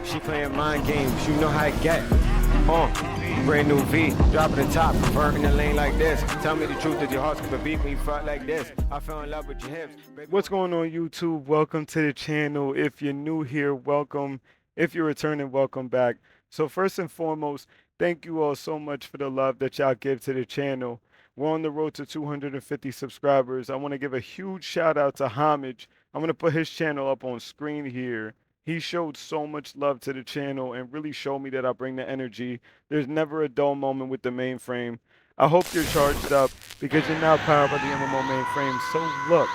She playing mind games, you know how it get. Brand new V, dropping the top, converting the lane like this. Tell me the truth, that your heart skip a beat when you fuck like this. I fell in love with your hips. What's going on, YouTube? Welcome to the channel. If you're new here, welcome. If you're returning, welcome back. So first and foremost, thank you all so much for the love that y'all give to the channel. We're on the road to 250 subscribers. I want to give a huge shout out to Homage. I'm going to put his channel up on screen here. He showed so much love to the channel and really showed me that I bring the energy. There's never a dull moment with the mainframe. I hope you're charged up because you're now powered by the MMO mainframe. So look,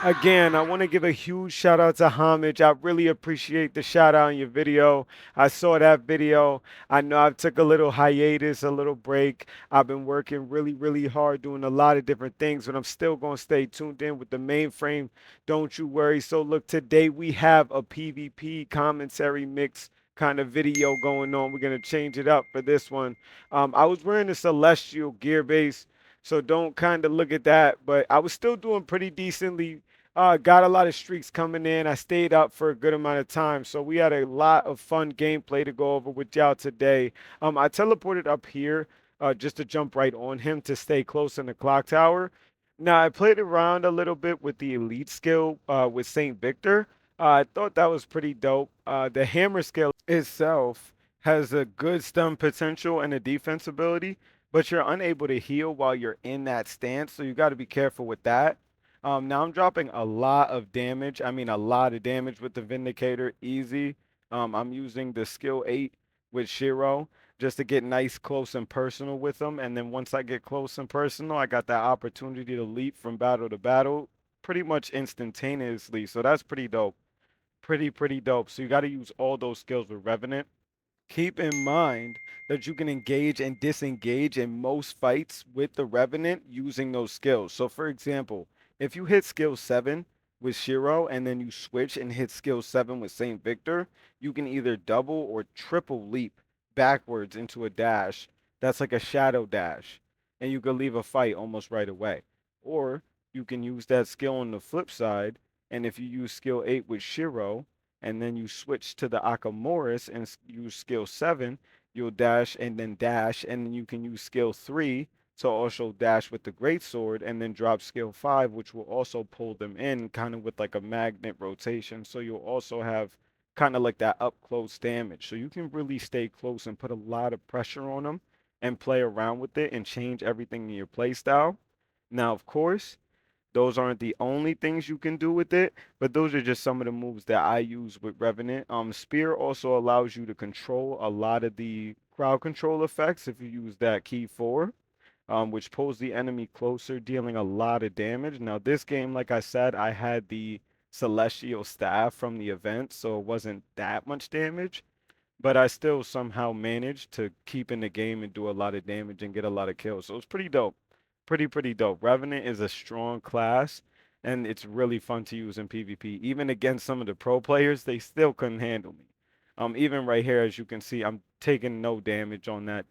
again, I want to give a huge shout out to Homage. I really appreciate the shout out in your video. I saw that video. I know I took a little hiatus, a little break. I've been working really, really hard doing a lot of different things, but I'm still going to stay tuned in with the mainframe. Don't you worry. So look, today we have a PvP commentary mix kind of video going on. We're going to change it up for this one. I was wearing a Celestial gear base, so don't kind of look at that, but I was still doing pretty decently. Got a lot of streaks coming in. I stayed up for a good amount of time. So we had a lot of fun gameplay to go over with y'all today. I teleported up here just to jump right on him to stay close in the clock tower. Now, I played around a little bit with the elite skill with St. Victor. I thought that was pretty dope. The hammer skill itself has a good stun potential and a defense ability, but you're unable to heal while you're in that stance. So you got to be careful with that. Now I'm dropping a lot of damage. I mean, a lot of damage with the Vindicator, easy. I'm using the skill 8 with Shiro just to get nice, close, and personal with them. And then once I get close and personal, I got that opportunity to leap from battle to battle pretty much instantaneously. So that's pretty dope. Pretty dope. So you got to use all those skills with Revenant. Keep in mind that you can engage and disengage in most fights with the Revenant using those skills. So, for example, if you hit skill 7 with Shiro and then you switch and hit skill 7 with St. Victor, you can either double or triple leap backwards into a dash. That's like a shadow dash. And you can leave a fight almost right away. Or you can use that skill on the flip side. And if you use skill 8 with Shiro, and then you switch to the Akamoris and use skill 7, you'll dash and then you can use skill 3 to also dash with the great sword and then drop skill 5, which will also pull them in kind of with like a magnet rotation. So you'll also have kind of like that up close damage. So you can really stay close and put a lot of pressure on them and play around with it and change everything in your play style. Now, of course, those aren't the only things you can do with it, but those are just some of the moves that I use with Revenant. Spear also allows you to control a lot of the crowd control effects if you use that key 4, which pulls the enemy closer, dealing a lot of damage. Now, this game, like I said, I had the Celestial Staff from the event, so it wasn't that much damage, but I still somehow managed to keep in the game and do a lot of damage and get a lot of kills. So it's pretty dope. Pretty dope. Revenant is a strong class, and it's really fun to use in PvP. Even against some of the pro players, they still couldn't handle me. Even right here, as you can see, I'm taking no damage on that.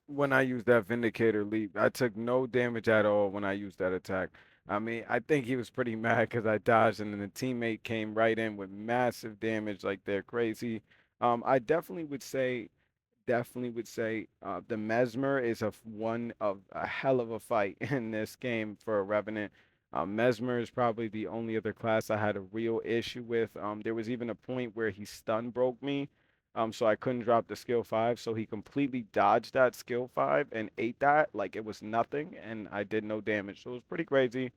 When I use that Vindicator leap, I took no damage at all when I used that attack. I mean, I think he was pretty mad because I dodged, and then the teammate came right in with massive damage like they're crazy. I definitely would say the Mesmer is one of a hell of a fight in this game for a Revenant. Mesmer is probably the only other class I had a real issue with. There was even a point where he stun broke me, so I couldn't drop the skill 5. So he completely dodged that skill 5 and ate that like it was nothing, and I did no damage. So it was pretty crazy.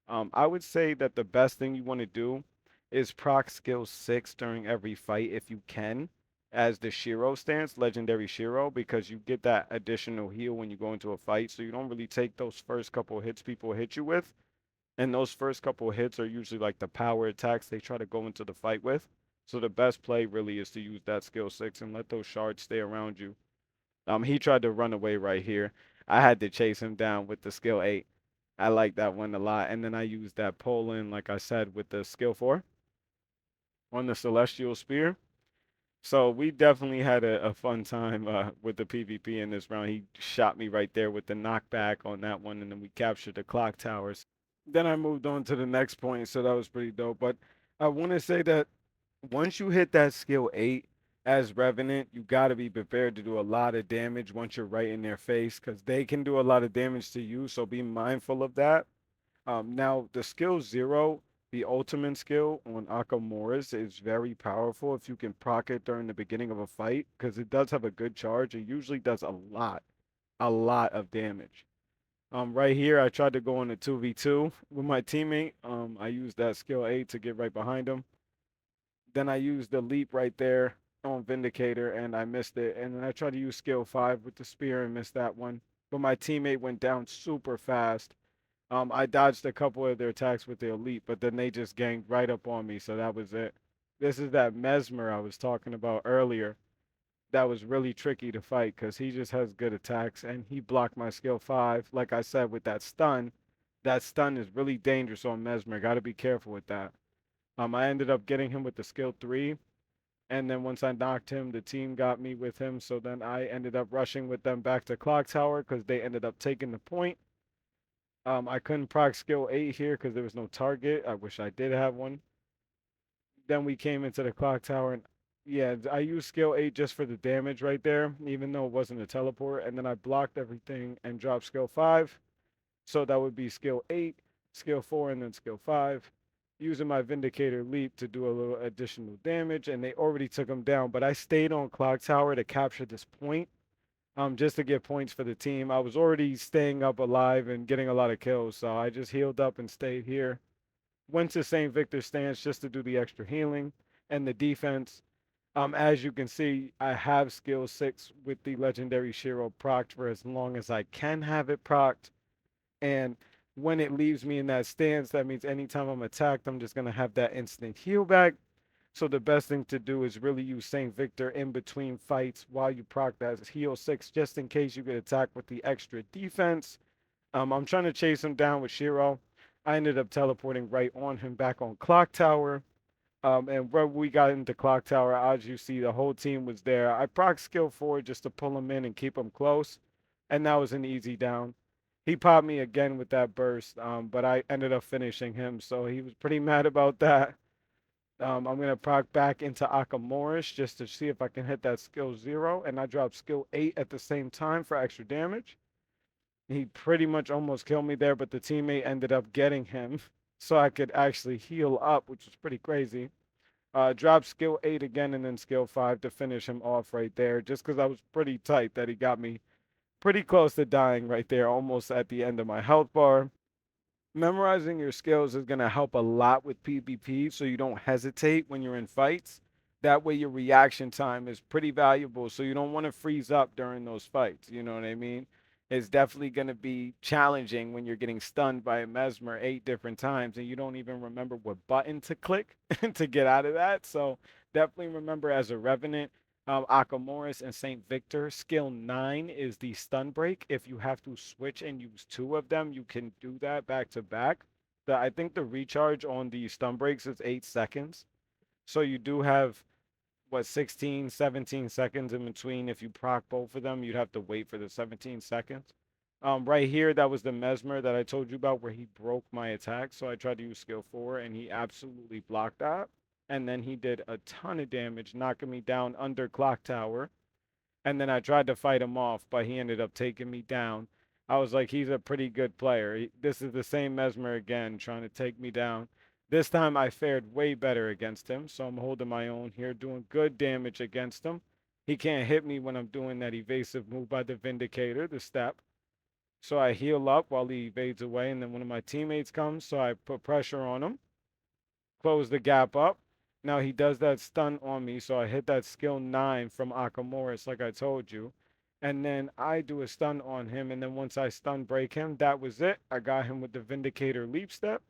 I would say that the best thing you want to do is proc skill 6 during every fight if you can, as the Shiro stance, legendary Shiro, because you get that additional heal when you go into a fight. So you don't really take those first couple hits people hit you with. And those first couple hits are usually like the power attacks they try to go into the fight with. So the best play really is to use that skill 6 and let those shards stay around you. He tried to run away right here. I had to chase him down with the skill 8. I like that one a lot. And then I used that pull in, like I said, with the skill 4 on the Celestial Spear. So we definitely had a fun time with the PvP in this round. He shot me right there with the knockback on that one, and then we captured the clock towers. Then I moved on to the next point, so that was pretty dope. But I want to say that once you hit that skill 8, as Revenant, you got to be prepared to do a lot of damage once you're right in their face because they can do a lot of damage to you. So be mindful of that. Now, the skill 0, the ultimate skill on Akamura's is very powerful if you can proc it during the beginning of a fight because it does have a good charge. It usually does a lot of damage. Right here, I tried to go on a 2v2 with my teammate. I used that skill 8 to get right behind him. Then I used the leap right there on Vindicator and I missed it. And then I tried to use skill 5 with the spear and missed that one. But my teammate went down super fast. I dodged a couple of their attacks with their leap, but then they just ganged right up on me, so that was it. This is that Mesmer I was talking about earlier. That was really tricky to fight because he just has good attacks and he blocked my skill 5. Like I said, with that stun is really dangerous on Mesmer. Got to be careful with that. I ended up getting him with the skill 3. And then once I knocked him, the team got me with him. So then I ended up rushing with them back to Clock Tower because they ended up taking the point. I couldn't proc skill 8 here because there was no target. I wish I did have one. Then we came into the clock tower and yeah, I used skill 8 just for the damage right there, even though it wasn't a teleport. And then I blocked everything and dropped skill 5. So that would be skill 8, skill 4, and then skill 5. Using my Vindicator leap to do a little additional damage. And they already took him down. But I stayed on clock tower to capture this point. Just to get points for the team. I was already staying up alive and getting a lot of kills, so I just healed up and stayed here. Went to St. Victor's stance just to do the extra healing and the defense. As you can see, I have skill 6 with the legendary Shiro procced for as long as I can have it procced. And when it leaves me in that stance, that means anytime I'm attacked, I'm just gonna have that instant heal back. So the best thing to do is really use St. Victor in between fights while you proc that heal 6 just in case you get attacked with the extra defense. I'm trying to chase him down with Shiro. I ended up teleporting right on him back on Clock Tower. And when we got into Clock Tower, as you see, the whole team was there. I proc skill 4 just to pull him in and keep him close. And that was an easy down. He popped me again with that burst, but I ended up finishing him. So he was pretty mad about that. I'm going to proc back into Akamorish just to see if I can hit that skill 0. And I dropped skill 8 at the same time for extra damage. He pretty much almost killed me there, but the teammate ended up getting him so I could actually heal up, which was pretty crazy. Dropped skill 8 again and then skill 5 to finish him off right there just because I was pretty tight that he got me pretty close to dying right there, almost at the end of my health bar. Memorizing your skills is going to help a lot with PvP so you don't hesitate when you're in fights. That way your reaction time is pretty valuable so you don't want to freeze up during those fights. You know what I mean? It's definitely going to be challenging when you're getting stunned by a mesmer 8 different times and you don't even remember what button to click to get out of that. So definitely remember as a Revenant, Akamoris and St. Victor. Skill 9 is the stun break. If you have to switch and use 2 of them, you can do that back to back. I think the recharge on the stun breaks is 8 seconds. So you do have, what, 16, 17 seconds in between. If you proc both of them, you'd have to wait for the 17 seconds. Right here, that was the Mesmer that I told you about where he broke my attack. So I tried to use skill 4 and he absolutely blocked that. And then he did a ton of damage, knocking me down under Clock Tower. And then I tried to fight him off, but he ended up taking me down. I was like, he's a pretty good player. This is the same Mesmer again, trying to take me down. This time I fared way better against him, so I'm holding my own here, doing good damage against him. He can't hit me when I'm doing that evasive move by the Vindicator, the step. So I heal up while he evades away, and then one of my teammates comes, so I put pressure on him, close the gap up. Now he does that stun on me, so I hit that skill 9 from Akamoris, like I told you. And then I do a stun on him, and then once I stun break him, that was it. I got him with the Vindicator leap step.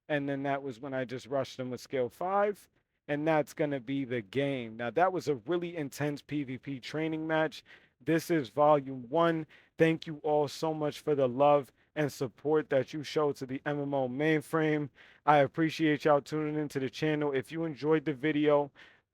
And then that was when I just rushed him with skill 5. And that's going to be the game. Now, that was a really intense PvP training match. This is volume 1. Thank you all so much for the love and support that you show to the MMO mainframe. I appreciate y'all tuning into the channel. If you enjoyed the video,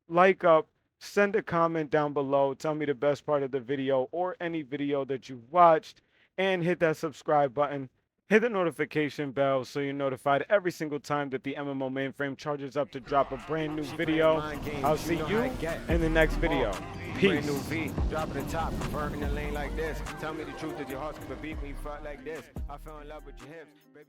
like up, send a comment down below. Tell me the best part of the video or any video that you've watched, and hit that subscribe button. Hit the notification bell so you're notified every single time that the MMO Mainframe charges up to drop a brand new video. I'll see you in the next video. Peace. Brand new V, dropping the top, converting the lane like this. Tell me the truth that your heart's gonna beat when you front like this. I fell in love with your hips, baby.